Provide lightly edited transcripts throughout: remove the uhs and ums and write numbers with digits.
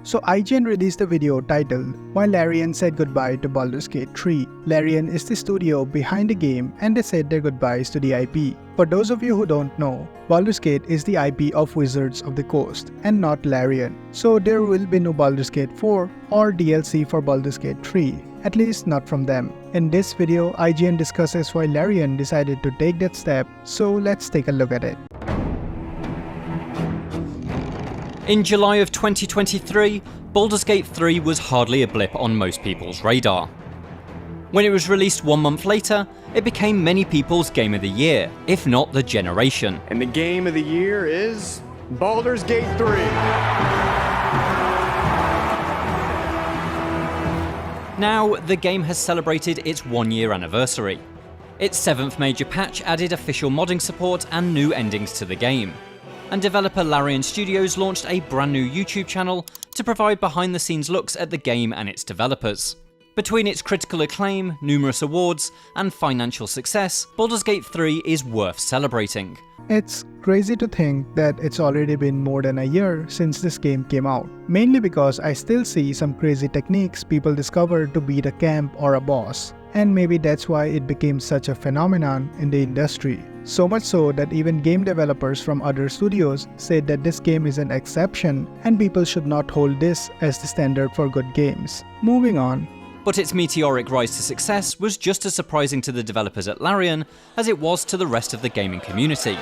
So IGN released a video titled Why Larian Said Goodbye to Baldur's Gate 3. Larian is the studio behind the game and they said their goodbyes to the IP. For those of you who don't know, Baldur's Gate is the IP of Wizards of the Coast and not Larian. So there will be no Baldur's Gate 4 or DLC for Baldur's Gate 3, at least not from them. In this video, IGN discusses why Larian decided to take that step, so let's take a look at it. In July of 2023, Baldur's Gate 3 was hardly a blip on most people's radar. When it was released 1 month later, it became many people's Game of the Year, if not the generation. And the Game of the Year is Baldur's Gate 3. Now, the game has celebrated its 1 year anniversary. Its 7th major patch added official modding support and new endings to the game. And developer Larian Studios launched a brand new YouTube channel to provide behind the scenes looks at the game and its developers. Between its critical acclaim, numerous awards, and financial success, Baldur's Gate 3 is worth celebrating. It's crazy to think that it's already been more than a year since this game came out, mainly because I still see some crazy techniques people discover to beat a camp or a boss. And maybe that's why it became such a phenomenon in the industry. So much so that even game developers from other studios said that this game is an exception and people should not hold this as the standard for good games. Moving on. But its meteoric rise to success was just as surprising to the developers at Larian as it was to the rest of the gaming community.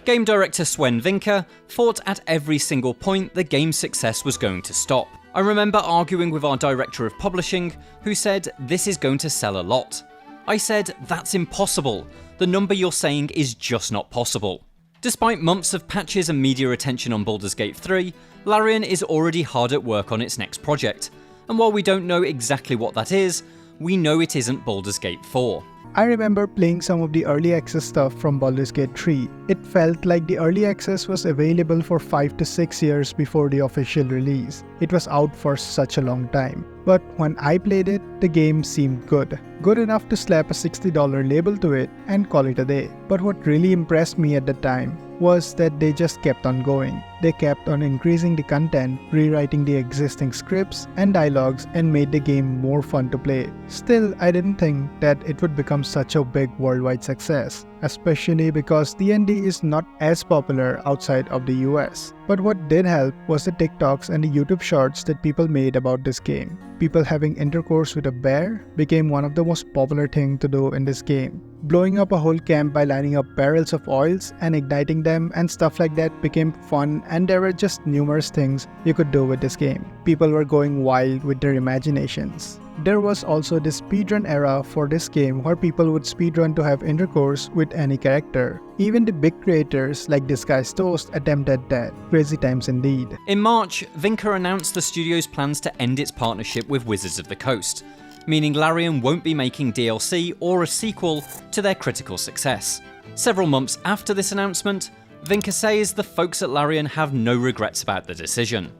Game director Sven Vinke thought at every single point the game's success was going to stop. I remember arguing with our director of publishing, who said, "This is going to sell a lot." I said, "That's impossible. The number you're saying is just not possible." Despite months of patches and media attention on Baldur's Gate 3, Larian is already hard at work on its next project. And while we don't know exactly what that is, we know it isn't Baldur's Gate 4. I remember playing some of the early access stuff from Baldur's Gate 3. It felt like the early access was available for 5 to 6 years before the official release. It was out for such a long time. But when I played it, the game seemed good. Good enough to slap a $60 label to it and call it a day. But what really impressed me at the time was that they just kept on going. They kept on increasing the content, rewriting the existing scripts and dialogues, and made the game more fun to play. Still, I didn't think that it would become such a big worldwide success, especially because D&D is not as popular outside of the US. But what did help was the TikToks and the YouTube shorts that people made about this game. People having intercourse with a bear became one of the most popular things to do in this game. Blowing up a whole camp by lining up barrels of oils and igniting them and stuff like that became fun, and there were just numerous things you could do with this game. People were going wild with their imaginations. There was also the speedrun era for this game where people would speedrun to have intercourse with any character. Even the big creators like This Guy's Toast attempted that. Crazy times indeed. In March, Vinke announced the studio's plans to end its partnership with Wizards of the Coast, meaning Larian won't be making DLC or a sequel to their critical success. Several months after this announcement, Vinke says the folks at Larian have no regrets about the decision.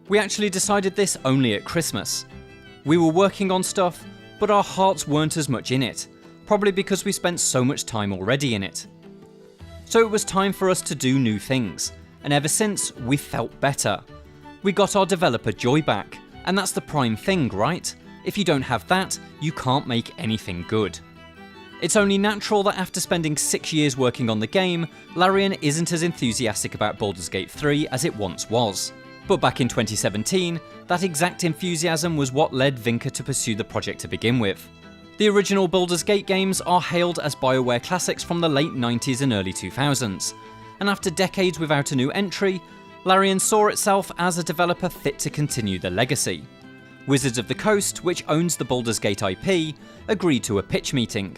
"We actually decided this only at Christmas. We were working on stuff, but our hearts weren't as much in it, probably because we spent so much time already in it. So it was time for us to do new things, and ever since, we felt better. We got our developer joy back, and that's the prime thing, right? If you don't have that, you can't make anything good." It's only natural that after spending 6 years working on the game, Larian isn't as enthusiastic about Baldur's Gate 3 as it once was. But back in 2017, that exact enthusiasm was what led Vinke to pursue the project to begin with. The original Baldur's Gate games are hailed as BioWare classics from the late 90s and early 2000s, and after decades without a new entry, Larian saw itself as a developer fit to continue the legacy. Wizards of the Coast, which owns the Baldur's Gate IP, agreed to a pitch meeting,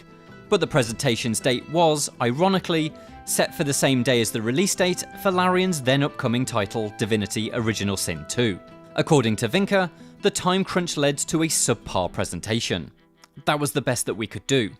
but the presentation's date was, ironically, set for the same day as the release date for Larian's then upcoming title, Divinity Original Sin 2. According to Vinke, the time crunch led to a subpar presentation. That was the best that we could do.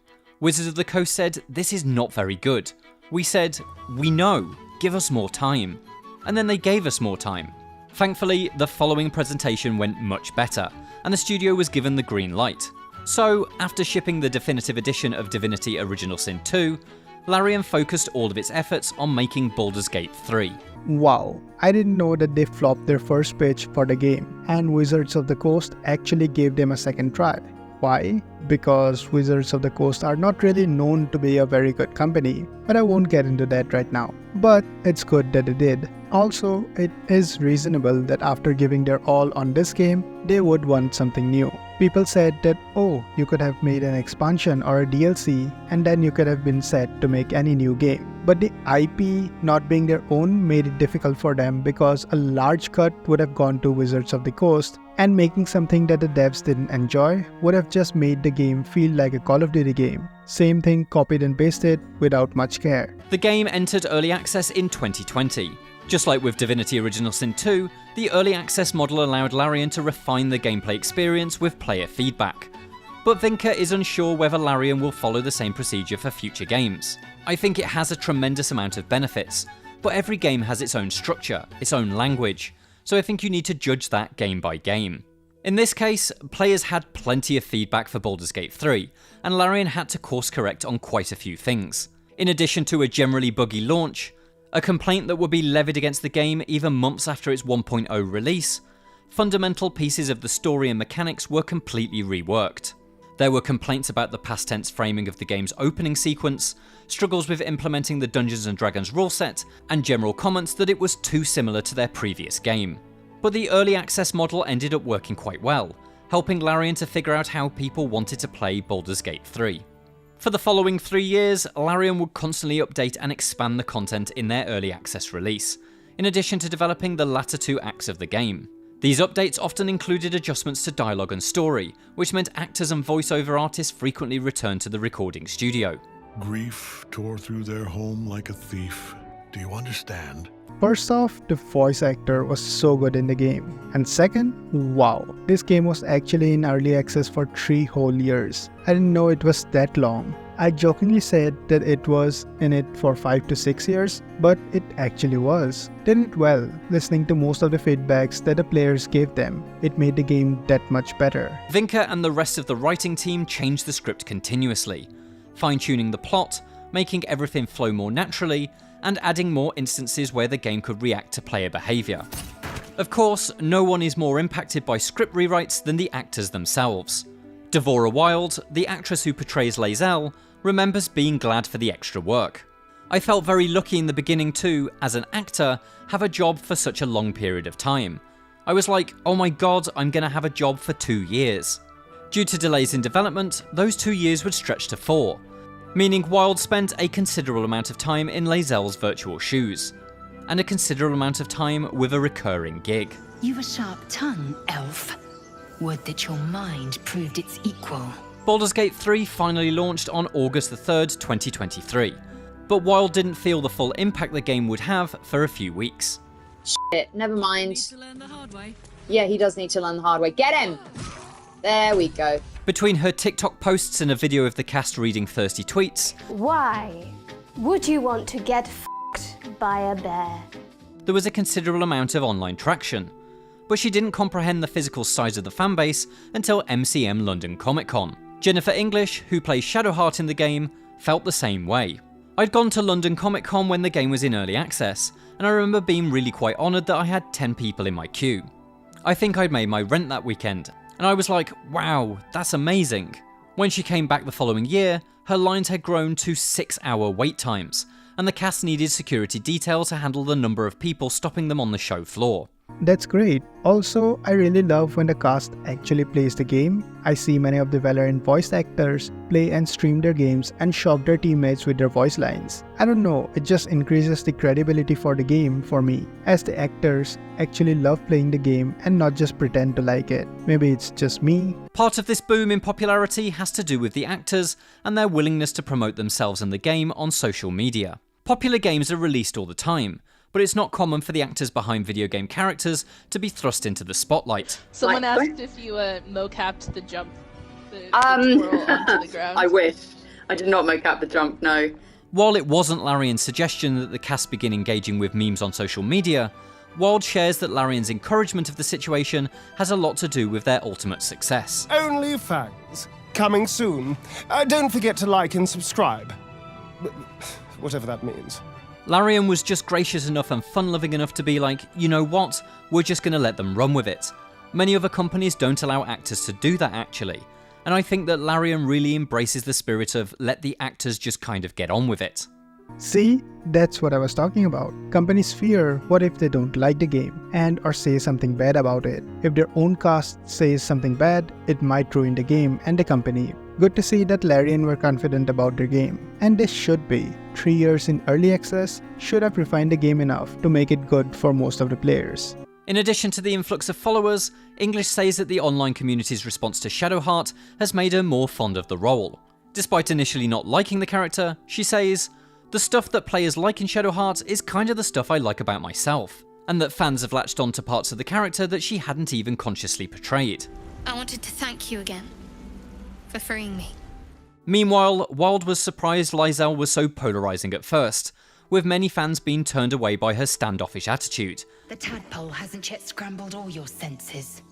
Wizards of the Coast said, "This is not very good." We said, "We know, give us more time." And then they gave us more time. Thankfully, the following presentation went much better, and the studio was given the green light. So, after shipping the definitive edition of Divinity Original Sin 2, Larian focused all of its efforts on making Baldur's Gate 3. Wow, I didn't know that they flopped their first pitch for the game, and Wizards of the Coast actually gave them a second try. Why? Because Wizards of the Coast are not really known to be a very good company, but I won't get into that right now. But it's good that they did. Also, it is reasonable that after giving their all on this game, they would want something new. People said that, oh, you could have made an expansion or a DLC and then you could have been set to make any new game. But the IP not being their own made it difficult for them because a large cut would have gone to Wizards of the Coast, and making something that the devs didn't enjoy would have just made the game feel like a Call of Duty game. Same thing copied and pasted without much care. The game entered early access in 2020. Just like with Divinity Original Sin 2, the early access model allowed Larian to refine the gameplay experience with player feedback. But Vinka is unsure whether Larian will follow the same procedure for future games. I think it has a tremendous amount of benefits, but every game has its own structure, its own language, so I think you need to judge that game by game. In this case, players had plenty of feedback for Baldur's Gate 3, and Larian had to course correct on quite a few things. In addition to a generally buggy launch, a complaint that would be levied against the game even months after its 1.0 release, fundamental pieces of the story and mechanics were completely reworked. There were complaints about the past tense framing of the game's opening sequence, struggles with implementing the Dungeons & Dragons rule set, and general comments that it was too similar to their previous game. But the early access model ended up working quite well, helping Larian to figure out how people wanted to play Baldur's Gate 3. For the following 3 years, Larian would constantly update and expand the content in their early access release, in addition to developing the latter 2 acts of the game. These updates often included adjustments to dialogue and story, which meant actors and voiceover artists frequently returned to the recording studio. Grief tore through their home like a thief. Do you understand? First off, the voice actor was so good in the game. And second, wow, this game was actually in early access for 3 whole years. I didn't know it was that long. I jokingly said that it was in it for 5 to 6 years, but it actually was. They did it well, listening to most of the feedbacks that the players gave them. It made the game that much better. Vinka and the rest of the writing team changed the script continuously, fine-tuning the plot, making everything flow more naturally, and adding more instances where the game could react to player behaviour. Of course, no one is more impacted by script rewrites than the actors themselves. Devora Wild, the actress who portrays Lae'zel, remembers being glad for the extra work. I felt very lucky in the beginning to, as an actor, have a job for such a long period of time. I was like, oh my god, I'm gonna have a job for 2 years. Due to delays in development, those 2 years would stretch to 4. Meaning Wild spent a considerable amount of time in Lae'zel's virtual shoes, and a considerable amount of time with a recurring gig. You've a sharp tongue, elf. Would that your mind proved its equal. Baldur's Gate 3 finally launched on August the 3rd, 2023, but Wild didn't feel the full impact the game would have for a few weeks. Shit, never mind. Need to learn the hard way. Yeah, he does need to learn the hard way. Get him! There we go. Between her TikTok posts and a video of the cast reading thirsty tweets, Why would you want to get f***ed by a bear? there was a considerable amount of online traction. But she didn't comprehend the physical size of the fanbase until MCM London Comic Con. Jennifer English, who plays Shadowheart in the game, felt the same way. I'd gone to London Comic Con when the game was in early access, and I remember being really quite honoured that I had 10 people in my queue. I think I'd made my rent that weekend, and I was like, wow, that's amazing. When she came back the following year, her lines had grown to 6-hour wait times, and the cast needed security detail to handle the number of people stopping them on the show floor. That's great. Also, I really love when the cast actually plays the game. I see many of the Valorant voice actors play and stream their games and shock their teammates with their voice lines. I don't know, it just increases the credibility for the game for me, as the actors actually love playing the game and not just pretend to like it. Maybe it's just me. Part of this boom in popularity has to do with the actors and their willingness to promote themselves and the game on social media. Popular games are released all the time, but it's not common for the actors behind video game characters to be thrust into the spotlight. Someone asked if you mocapped the jump, the twirl onto the ground. I wish. I did not mocap the jump, no. While it wasn't Larian's suggestion that the cast begin engaging with memes on social media, Wild shares that Larian's encouragement of the situation has a lot to do with their ultimate success. OnlyFans. Coming soon. Don't forget to like and subscribe. Whatever that means. Larian was just gracious enough and fun-loving enough to be like, you know what, we're just going to let them run with it. Many other companies don't allow actors to do that actually, and I think that Larian really embraces the spirit of let the actors just kind of get on with it. See, that's what I was talking about. Companies fear what if they don't like the game and or say something bad about it. If their own cast says something bad, it might ruin the game and the company. Good to see that Larian were confident about their game, and they should be. 3 years in early access should have refined the game enough to make it good for most of the players. In addition to the influx of followers, English says that the online community's response to Shadowheart has made her more fond of the role. Despite initially not liking the character, she says, "The stuff that players like in Shadowheart is kind of the stuff I like about myself," and that fans have latched on to parts of the character that she hadn't even consciously portrayed. I wanted to thank you again for freeing me. Meanwhile, Wild was surprised Lizelle was so polarising at first, with many fans being turned away by her standoffish attitude. The tadpole hasn't yet scrambled all your senses.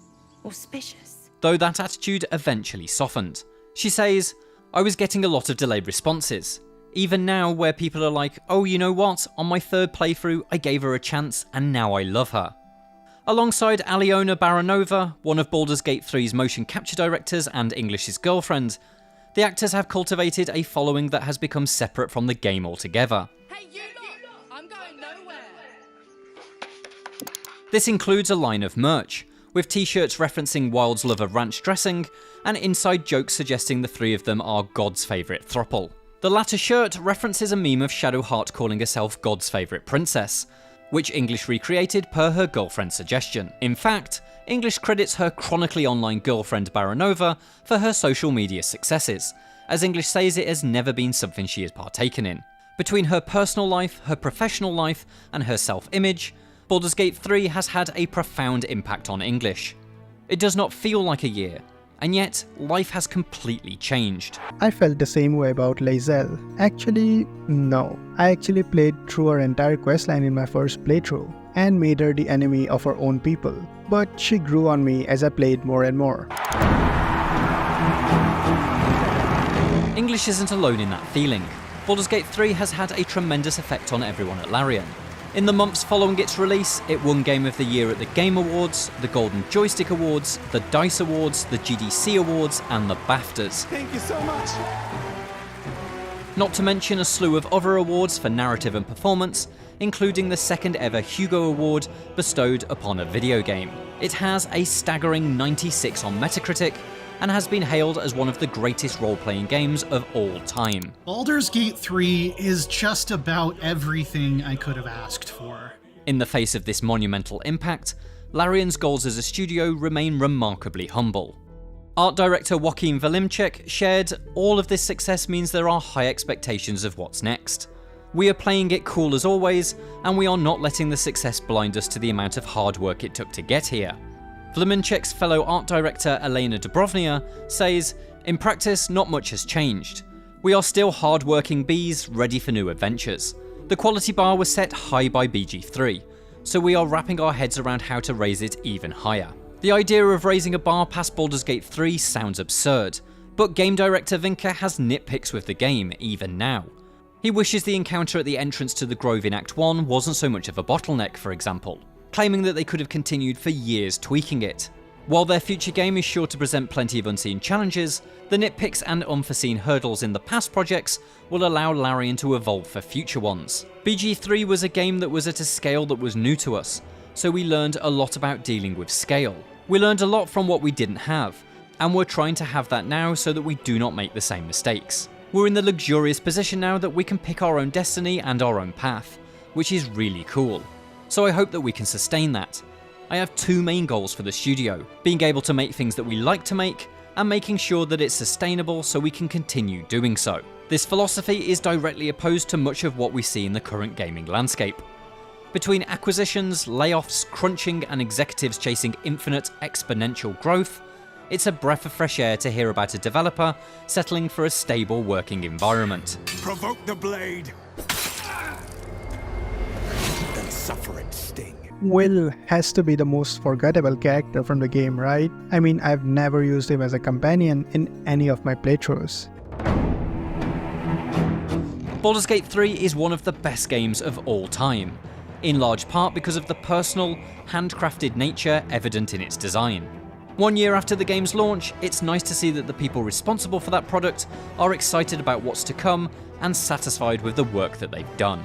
Auspicious. Though that attitude eventually softened. She says, "I was getting a lot of delayed responses. Even now, where people are like, oh, you know what, on my third playthrough, I gave her a chance and now I love her." Alongside Aliona Baranova, one of Baldur's Gate 3's motion capture directors and English's girlfriend, the actors have cultivated a following that has become separate from the game altogether. Hey, you lot! I'm going nowhere! This includes a line of merch, with t-shirts referencing Wild's love of ranch dressing, and inside jokes suggesting the three of them are God's favourite throuple. The latter shirt references a meme of Shadowheart calling herself God's favourite princess, which English recreated per her girlfriend's suggestion. In fact, English credits her chronically online girlfriend Baranova for her social media successes, as English says it has never been something she has partaken in. Between her personal life, her professional life, and her self-image, Baldur's Gate 3 has had a profound impact on English. It does not feel like a year, and yet life has completely changed. I felt the same way about Lizelle. Actually, no. I actually played through her entire questline in my first playthrough and made her the enemy of her own people. But she grew on me as I played more and more. English isn't alone in that feeling. Baldur's Gate 3 has had a tremendous effect on everyone at Larian. In the months following its release, it won Game of the Year at the Game Awards, the Golden Joystick Awards, the DICE Awards, the GDC Awards, and the BAFTAs. Thank you so much. Not to mention a slew of other awards for narrative and performance, including the second ever Hugo Award bestowed upon a video game. It has a staggering 96 on Metacritic, and has been hailed as one of the greatest role-playing games of all time. Baldur's Gate 3 is just about everything I could have asked for. In the face of this monumental impact, Larian's goals as a studio remain remarkably humble. Art director Joachim Valimchek shared, "All of this success means there are high expectations of what's next. We are playing it cool as always, and we are not letting the success blind us to the amount of hard work it took to get here." Valimchek's fellow art director Elena Dubrovnia says, "In practice, not much has changed. We are still hard-working bees ready for new adventures. The quality bar was set high by BG3, so we are wrapping our heads around how to raise it even higher. The idea of raising a bar past Baldur's Gate 3 sounds absurd, but game director Vinka has nitpicks with the game even now. He wishes the encounter at the entrance to the Grove in Act 1 wasn't so much of a bottleneck, for example, claiming that they could have continued for years tweaking it. While their future game is sure to present plenty of unseen challenges, the nitpicks and unforeseen hurdles in the past projects will allow Larian to evolve for future ones. BG3 was a game that was at a scale that was new to us, so we learned a lot about dealing with scale. We learned a lot from what we didn't have, and we're trying to have that now so that we do not make the same mistakes. We're in the luxurious position now that we can pick our own destiny and our own path, which is really cool. So I hope that we can sustain that. I have two main goals for the studio, being able to make things that we like to make, and making sure that it's sustainable so we can continue doing so. This philosophy is directly opposed to much of what we see in the current gaming landscape. Between acquisitions, layoffs, crunching, and executives chasing infinite, exponential growth, it's a breath of fresh air to hear about a developer settling for a stable working environment. Provoke the blade. Then suffer its sting. Will has to be the most forgettable character from the game, right? I mean, I've never used him as a companion in any of my playthroughs. Baldur's Gate 3 is one of the best games of all time, in large part because of the personal, handcrafted nature evident in its design. 1 year after the game's launch, it's nice to see that the people responsible for that product are excited about what's to come and satisfied with the work that they've done.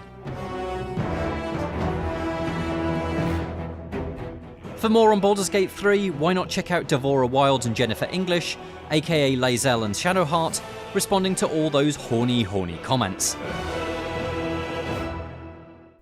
For more on Baldur's Gate 3, why not check out Devora Wild and Jennifer English, aka Lae'zel and Shadowheart, responding to all those horny comments.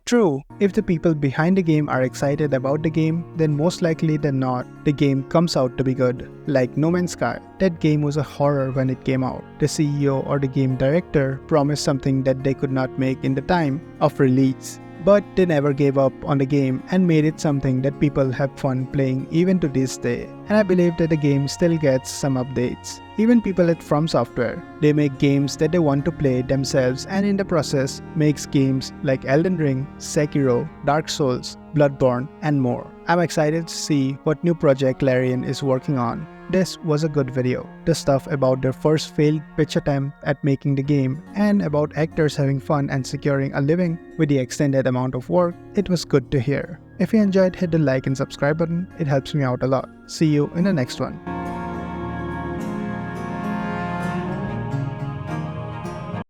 True, if the people behind the game are excited about the game, then most likely than not, the game comes out to be good. Like No Man's Sky, that game was a horror when it came out. The CEO or the game director promised something that they could not make in the time of release. But they never gave up on the game and made it something that people have fun playing even to this day. And I believe that the game still gets some updates. Even people at From Software, they make games that they want to play themselves and in the process makes games like Elden Ring, Sekiro, Dark Souls, Bloodborne and more. I'm excited to see what new project Larian is working on. This was a good video. The stuff about their first failed pitch attempt at making the game and about actors having fun and securing a living with the extended amount of work, it was good to hear. If you enjoyed, hit the like and subscribe button, it helps me out a lot. See you in the next one.